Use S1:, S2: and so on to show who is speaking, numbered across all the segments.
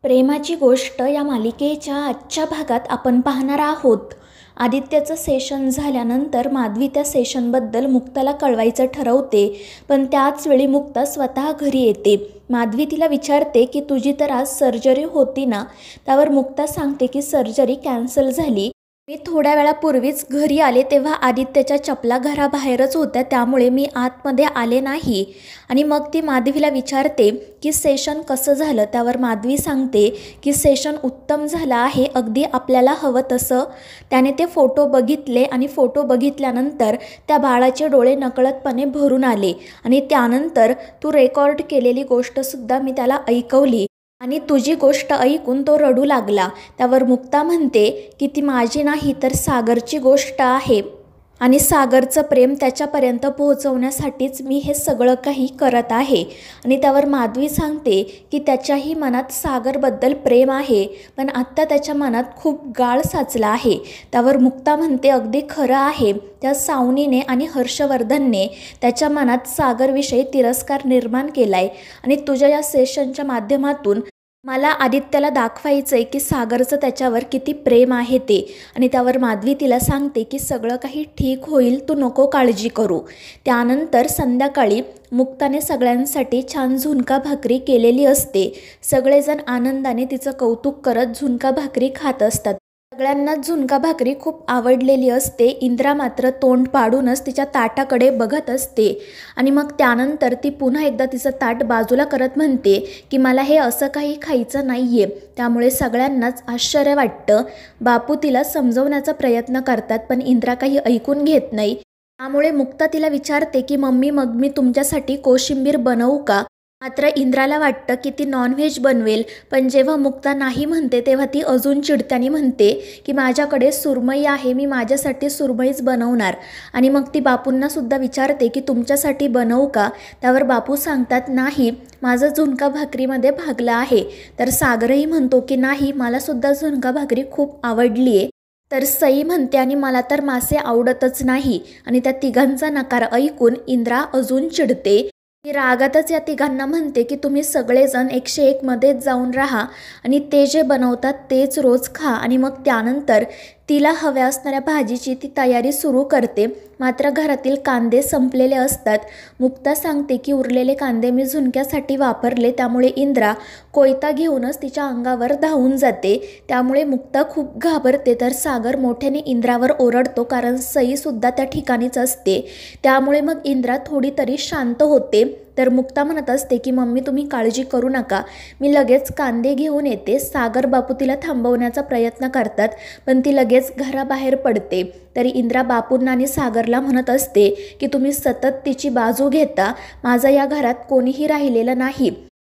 S1: प्रेमाची गोष्ट या मालिकेच्या आजच्या भागात आपण पाहणार आहोत। आदित्यचं सेशन झाल्यानंतर माधवी त्या सेशनबद्दल मुक्ताला कळवायचं ठरवते, पण त्याच वेळी मुक्ता स्वतः घरी येते। माधवी तिला विचारते की तुझी तर आज सर्जरी होती ना? त्यावर मुक्ता सांगते की सर्जरी कॅन्सल झाली। मी थोड्या वेळापूर्वीच घरी आले तेव्हा आदित्यच्या चपला घराबाहेरच होत्या, त्यामुळे मी आतमध्ये आले नाही। आणि मग ती माधवीला विचारते की सेशन कसं झालं? त्यावर माधवी सांगते की सेशन उत्तम झालं आहे, अगदी आपल्याला हवं तसं। त्याने ते फोटो बघितले आणि फोटो बघितल्यानंतर त्या बाळाचे डोळे नकळतपणे भरून आले आणि त्यानंतर तू रेकॉर्ड केलेली गोष्टसुद्धा मी त्याला ऐकवली आणि तुझी गोष्ट ऐकून तो रडू लागला। त्यावर मुक्ता म्हणते की ती माझी नाही तर सागरची गोष्ट आहे आणि सागरचं प्रेम त्याच्यापर्यंत पोहोचवण्यासाठीच मी हे सगळं काही करत आहे। आणि त्यावर माधवी सांगते की त्याच्याही मनात सागरबद्दल प्रेम आहे, पण आत्ता त्याच्या मनात खूप गाळ साचला आहे। त्यावर मुक्ता म्हणते अगदी खरं आहे, त्या सावनीने आणि हर्षवर्धनने त्याच्या मनात सागरविषयी तिरस्कार निर्माण केलाय आणि तुझ्या या सेशनच्या माध्यमातून मला आदित्यला दाखवायचंय की सागरचं त्याच्यावर किती प्रेम आहे ते। आणि त्यावर माधवी तिला सांगते की सगळं काही ठीक होईल, तू नको काळजी करू। त्यानंतर संध्याकाळी मुक्ताने सगळ्यांसाठी छान झुणका भाकरी केलेली असते। सगळेजण आनंदाने तिचं कौतुक करत झुणका भाकरी खात असतात। सगळ्यांना झुणका भाकरी खूप आवडलेली असते। इंद्रा मात्र तोंड पाडूनच तिच्या ताटाकडे बघत असते आणि मग त्यानंतर ती पुन्हा एकदा तिचं ताट बाजूला करत म्हणते की मला हे असं काही खायचं नाहीये। त्यामुळे सगळ्यांनाच आश्चर्य वाटतं। बापू तिला समजवण्याचा प्रयत्न करतात, पण इंद्रा काही ऐकून घेत नाही। त्यामुळे मुक्ता तिला विचारते की मम्मी, मग मी तुमच्यासाठी कोशिंबीर बनवू का? मात्र इंद्राला वाटतं की ती नॉनव्हेज बनवेल, पण जेव्हा मुक्ता नाही म्हणते तेव्हा ती अजून चिडत्याने म्हणते की माझ्याकडे सुरमई आहे, मी माझ्यासाठी सुरमईच बनवणार। आणि मग ती बापूंना सुद्धा विचारते की तुमच्यासाठी बनवू का? त्यावर बापू सांगतात नाही, माझं झुणका भाकरीमध्ये भागलं आहे। तर सागरही म्हणतो की नाही, मला सुद्धा झुणका भाकरी खूप आवडली आहे। तर सई म्हणते आणि मला तर मासे आवडतच नाही। आणि त्या तिघांचा नकार ऐकून इंद्रा अजून चिडते। ती रागातच या तिघांना म्हणते की तुम्ही सगळेजण 101 मध्येच जाऊन राहा आणि ते जे बनवतात तेच रोज खा। आणि मग त्यानंतर तिला हव्या असणाऱ्या भाजीची ती तयारी सुरू करते। मात्र घरातील कांदे संपलेले असतात। मुक्ता सांगते की उरलेले कांदे मी झुणक्यासाठी वापरले, त्यामुळे इंद्रा कोयता घेऊनच तिच्या अंगावर धावून जाते। त्यामुळे मुक्ता खूप घाबरते, तर सागर मोठ्याने इंद्रावर ओरडतो, कारण सईसुद्धा त्या ठिकाणीच असते। त्यामुळे मग इंद्रा थोडी तरी शांत होते। तर मुक्ता म्हणत असते की मम्मी, तुम्ही काळजी करू नका, मी लगेच कांदे घेऊन येते। सागर बापू तिला थांबवण्याचा प्रयत्न करतात, पण ती लगेच घराबाहेर पडते। तरी इंद्रा बापूंना आणि सागरला म्हणत असते की तुम्ही सतत तिची बाजू घेता, माझा या घरात कोणीही राहिलेलं नाही।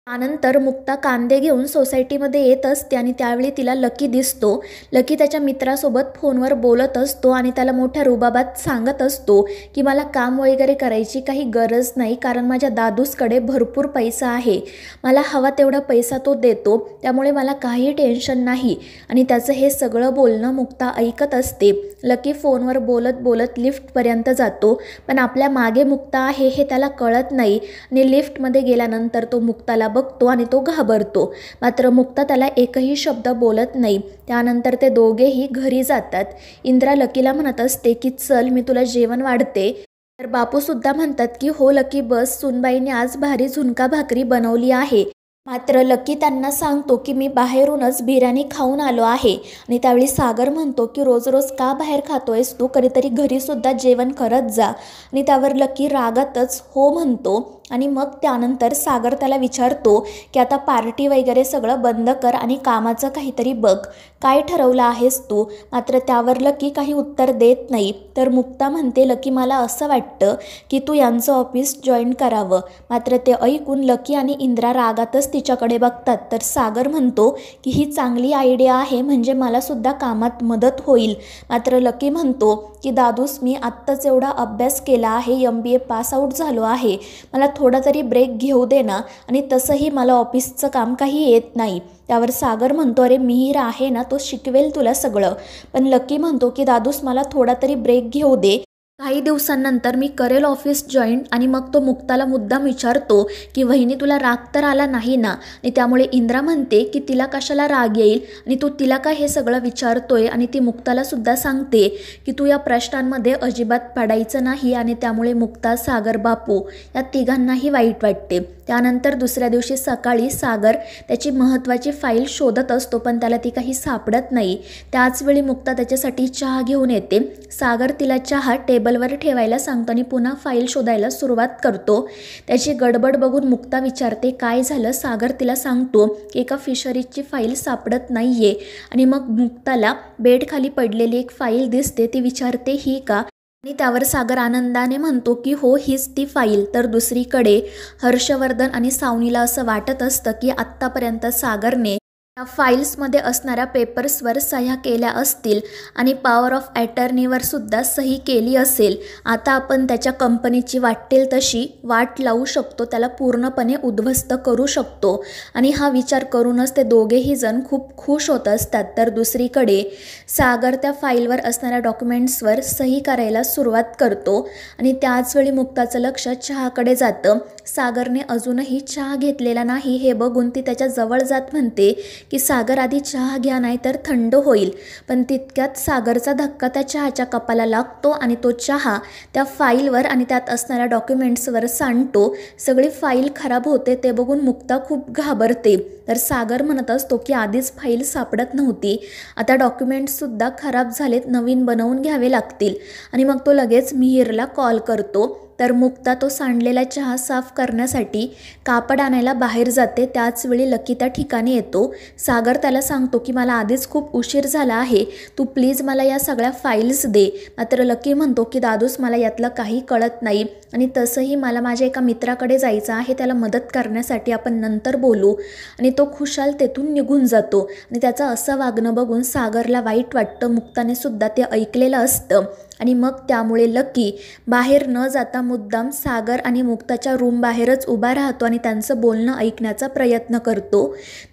S1: त्यानंतर मुक्ता कांदे घेऊन सोसायटीमध्ये येत असते आणि त्यावेळी तिला लकी दिसतो। लकी त्याच्या मित्रासोबत फोनवर बोलत असतो आणि त्याला मोठ्या रुबाबात सांगत असतो की मला काम वगैरे करायची काही गरज नाही, कारण माझ्या दादूसकडे भरपूर पैसा आहे, मला हवा तेवढा पैसा तो देतो, त्यामुळे मला काही टेन्शन नाही। आणि त्याचं हे सगळं बोलणं मुक्ता ऐकत असते। लकी फोनवर बोलत बोलत लिफ्टपर्यंत जातो, पण आपल्या मागे मुक्ता आहे हे त्याला कळत नाही आणि लिफ्टमध्ये गेल्यानंतर तो मुक्ताला बघतो आणि तो घाबरतो। मात्र मुक्ता त्याला एकही शब्द बोलत नाही। त्यानंतर ते दोघेही घरी जातात। इंद्रा लकीला म्हणत असते की चल, मी तुला जेवण वाढते। तर बापू सुद्धा म्हणतात की हो लकी, बस, सुनबाईने आज भारी झुणका भाकरी बनवली आहे। मात्र लकी त्यांना सांगतो की मी बाहेरूनच बिर्याणी खाऊन आलो आहे। आणि त्यावेळी सागर म्हणतो की रोज रोज का बाहेर खातोयस तू, कधीतरी घरीसुद्धा जेवण करत जा। आणि त्यावर लकी रागातच हो म्हणतो। आणि मग त्यानंतर सागर त्याला विचारतो की आता पार्टी वगैरे सगळं बंद कर आणि कामाचं काहीतरी बघ, काय ठरवलं आहेस तू? मात्र त्यावर लकी काही उत्तर देत नाही। तर मुक्ता म्हणते लकी, मला असं वाटतं की तू यांचं ऑफिस जॉईन करावं। मात्र ते ऐकून लकी आणि इंद्रा रागातच तिच्याकडे बघतात। तर सागर म्हणतो की ही चांगली आयडिया आहे, म्हणजे मला सुद्धा कामात मदत होईल। मात्र लकी म्हणतो की दादूस, मी आत्ताच एवढा अभ्यास केला आहे, MBA पास आऊट झालो आहे, मला थोडा तरी ब्रेक घेऊ दे ना, आणि तसंही मला ऑफिसचं काम काही येत नाही। त्यावर सागर म्हणतो अरे मिहीर आहे ना, तो शिकवेल तुला सगळं। पण लकी म्हणतो की दादूस, मला थोडा तरी ब्रेक घेऊ दे। काही दिवसांनंतर मी करेल ऑफिस जॉईन आणि मग तो मुक्ताला मुद्दाम विचारतो की वहिनी तुला राग तर आला नाही ना. आणि त्यामुळे इंद्रा म्हणते की तिला कशाला राग येईल आणि तू तिला का हे सगळं विचारतोय. आणि ती मुक्ताला सुद्धा सांगते की तू या प्रश्नांमध्ये अजिबात पडायचं नाही. आणि त्यामुळे मुक्ता, सागर, बापू या तिघांनाही वाईट वाटते. त्यानंतर दुसऱ्या दिवशी सकाळी सागर त्याची महत्त्वाची फाईल शोधत असतो पण त्याला ती काही सापडत नाही. त्याचवेळी मुक्ता त्याच्यासाठी चहा घेऊन येते. सागर तिला चहा टेबलवर ठेवायला सांगतो आणि पुन्हा फाईल शोधायला सुरुवात करतो. त्याची गडबड बघून मुक्ता विचारते काय झालं. सागर तिला सांगतो की एका फिशरीजची फाईल सापडत नाहीये. आणि मग मुक्ताला बेडखाली पडलेली एक फाईल दिसते. ती विचारते ही का. आणि त्यावर सागर आनंदाने म्हणतो की हो हीच ती फाईल. तर दुसरीकडे हर्षवर्धन आणि सावनीला असं वाटत असतं की आत्तापर्यंत सागरने या फाईल्समध्ये असणाऱ्या पेपर्सवर सह्या केल्या असतील आणि पॉवर ऑफ अटर्नीवर सुद्धा सही केली असेल. आता आपण त्याच्या कंपनीची वाटेल तशी वाट लावू शकतो, त्याला पूर्णपणे उद्ध्वस्त करू शकतो. आणि हा विचार करूनच ते दोघेही जण खूप खुश होत असतात. तर दुसरीकडे सागर त्या फाईलवर असणाऱ्या डॉक्युमेंट्सवर सही करायला सुरुवात करतो. आणि त्याचवेळी मुक्ताचं लक्ष चहाकडे जातं. सागरने अजूनही चहा घेतलेला नाही हे बघून ती त्याच्या जवळ जात म्हणते की सागर आधी चहा घ्या नाही तर थंड होईल. पण तितक्यात सागरचा धक्का त्या चहाच्या कपाला लागतो आणि तो चहा त्या फाईलवर आणि त्यात असणाऱ्या डॉक्युमेंट्सवर सांडतो. सगळी फाईल खराब होते ते बघून मुक्ता खूप घाबरते. तर सागर म्हणत असतो की आधीच फाईल सापडत नव्हती, आता डॉक्युमेंट्ससुद्धा खराब झालेत, नवीन बनवून घ्यावे लागतील. आणि मग तो लगेच मिहिरला कॉल करतो. तर मुक्ता तो सांडलेला चहा साफ करण्यासाठी कापड आणायला बाहेर जाते. त्याचवेळी लकी त्या ठिकाणी येतो. सागर त्याला सांगतो की मला आधीच खूप उशीर झाला आहे, तू प्लीज मला या सगळ्या फाईल्स दे. मात्र लकी म्हणतो की दादूस मला यातलं काही कळत नाही आणि तसंही मला माझ्या एका मित्राकडे जायचं आहे, त्याला मदत करण्यासाठी, आपण नंतर बोलू. आणि तो खुशाल तेथून निघून जातो. आणि त्याचं असं वागणं बघून सागरला वाईट वाटतं. मुक्ताने सुद्धा ते ऐकलेलं असतं. आणि मग त्यामुळे लकी बाहेर न जाता मुद्दाम सागर आणि मुक्ताच्या रूम बाहेरच उभा राहतो आणि त्यांचं बोलणं ऐकण्याचा प्रयत्न करतो.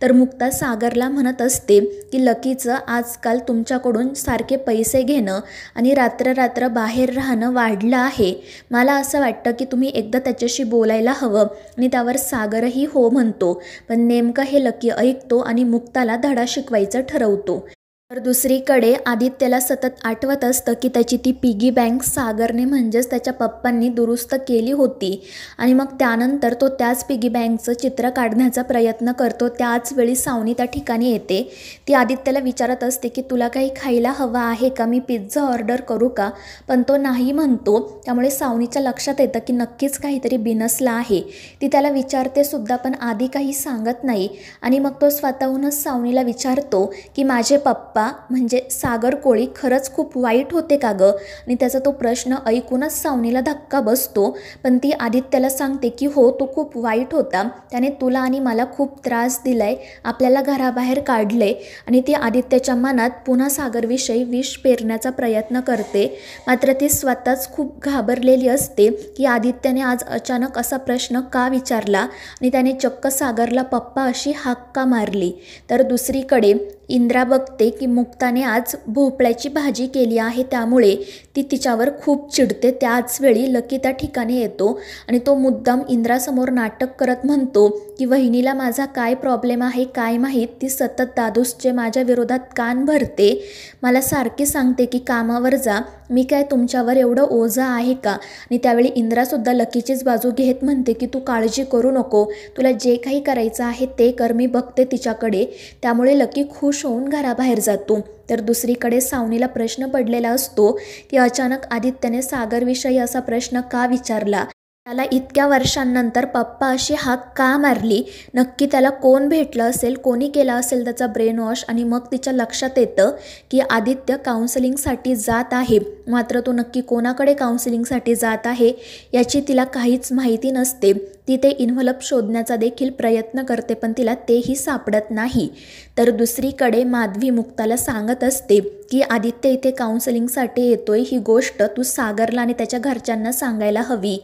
S1: तर मुक्ता सागरला म्हणत असते की लकीचं आजकाल तुमच्याकडून सारखे पैसे घेणं आणि रात्र बाहेर राहणं वाढलं आहे. मला असं वाटतं की तुम्ही एकदा त्याच्याशी बोलायला हवं. आणि त्यावर सागरही हो म्हणतो. पण नेमकं हे लकी ऐकतो आणि मुक्ताला धडा शिकवायचं ठरवतो. तर दुसरीकडे आदित्यला सतत आठवत असतं की त्याची ती पिगी बँक सागरने म्हणजेच त्याच्या पप्पांनी दुरुस्त केली होती. आणि मग त्यानंतर तो त्याच पिगी बँकचं चित्र काढण्याचा प्रयत्न करतो. त्याच वेळी सावनी त्या ठिकाणी येते. ती आदित्यला विचारत असते की तुला काही खायला हवं आहे का, मी पिझ्झा ऑर्डर करू का. पण तो नाही म्हणतो. त्यामुळे सावनीच्या लक्षात येतं की नक्कीच काहीतरी बिनसलं आहे. ती त्याला विचारते सुद्धा पण आधी काही सांगत नाही. आणि मग तो स्वतःहूनच सावनीला विचारतो की माझे पप्पा म्हणजे सागर कोळी खरंच खूप वाईट होते का गं. आणि त्याचा तो प्रश्न ऐकूनच सावनीला धक्का बसतो. पण ती आदित्यला सांगते की हो तो खूप वाईट होता, त्याने तुला आणि मला खूप त्रास दिलाय, आपल्याला घराबाहेर काढले. आणि ती आदित्यच्या मनात पुन्हा सागरविषयी विष पेरण्याचा प्रयत्न करते. मात्र ती स्वतःच खूप घाबरलेली असते की आदित्यने आज अचानक असा प्रश्न का विचारला आणि त्याने चक्क सागरला पप्पा अशी हाक का मारली. तर दुसरीकडे इंद्रा बघते की मुक्ताने आज भोपळ्याची भाजी केली आहे, त्यामुळे ती तिच्यावर खूप चिडते. त्याच वेळी लकी त्या ठिकाणी येतो आणि तो मुद्दाम इंद्रासमोर नाटक करत म्हणतो की वहिनीला माझा काय प्रॉब्लेम आहे काय माहीत, ती सतत दादूसचे माझ्या विरोधात कान भरते, मला सारखी सांगते की कामावर जा, मी काय तुमच्यावर एवढं ओझं आहे का. आणि त्यावेळी इंद्रासुद्धा लकीचीच बाजू घेत म्हणते की तू काळजी करू नको, तुला जे काही करायचं आहे ते कर, मी बघते तिच्याकडे. त्यामुळे लकी खुश होऊन घराबाहेर जातो. तर दुसरीकडे सावनीला प्रश्न पडलेला असतो की अचानक आदित्यने सागरविषयी असा प्रश्न का विचारला, त्याला इतक्या वर्षांनंतर पप्पा अशी हाक का मारली, नक्की त्याला कोण भेटलं असेल, कोणी केला असेल त्याचा ब्रेन वॉश. आणि मग तिच्या लक्षात येतं की आदित्य काउन्सिलिंगसाठी जात आहे. मात्र तो नक्की कोणाकडे काउन्सिलिंगसाठी जात आहे याची तिला काहीच माहिती नसते. ती ते इन्व्हलप शोधण्याचा देखील प्रयत्न करते पण तिला तेही सापडत नाही. तर दुसरीकडे माधवी मुक्ताला सांगत असते की आदित्य इथे काउन्सिलिंगसाठी येतोय ही गोष्ट तू सागरला आणि त्याच्या घरच्यांना सांगायला हवी.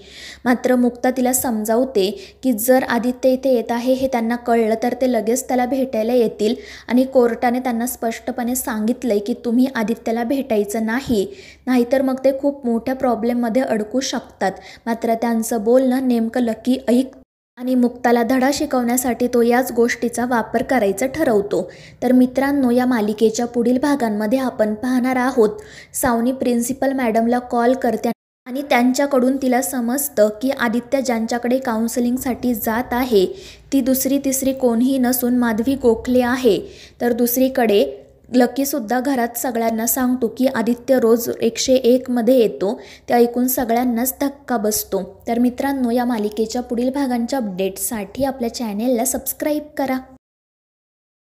S1: मात्र मुक्ता तिला समजावते की जर आदित्य इथे येत आहे हे त्यांना कळलं तर ते लगेच त्याला भेटायला येतील आणि कोर्टाने त्यांना स्पष्टपणे सांगितलं आहे की तुम्ही आदित्यला भेटायचं नाही, नाहीतर मग ते खूप मोठ्या प्रॉब्लेममध्ये अडकू शकतात. मात्र त्यांचं बोलणं नेमकं लकी ऐक आणि मुक्ताला धडा शिकवण्यासाठी तो याच गोष्टीचा वापर करायचं ठरवतो. तर मित्रांनो, या मालिकेच्या पुढील भागांमध्ये आपण पाहणार आहोत सावनी प्रिन्सिपल मॅडमला कॉल करते आणि त्यांच्याकडून तिला समजतं की आदित्य ज्यांच्याकडे काउन्सिलिंगसाठी जात आहे ती दुसरी तिसरी कोणीही नसून माधवी गोखले आहे. तर दुसरीकडे लकीसुद्धा घरात सगळ्यांना सांगतो की आदित्य रोज 101 मध्ये येतो. ते ऐकून सगळ्यांनाच धक्का बसतो. तर मित्रांनो, या मालिकेच्या पुढील भागांच्या अपडेट्ससाठी आपल्या चॅनेलला सबस्क्राईब करा.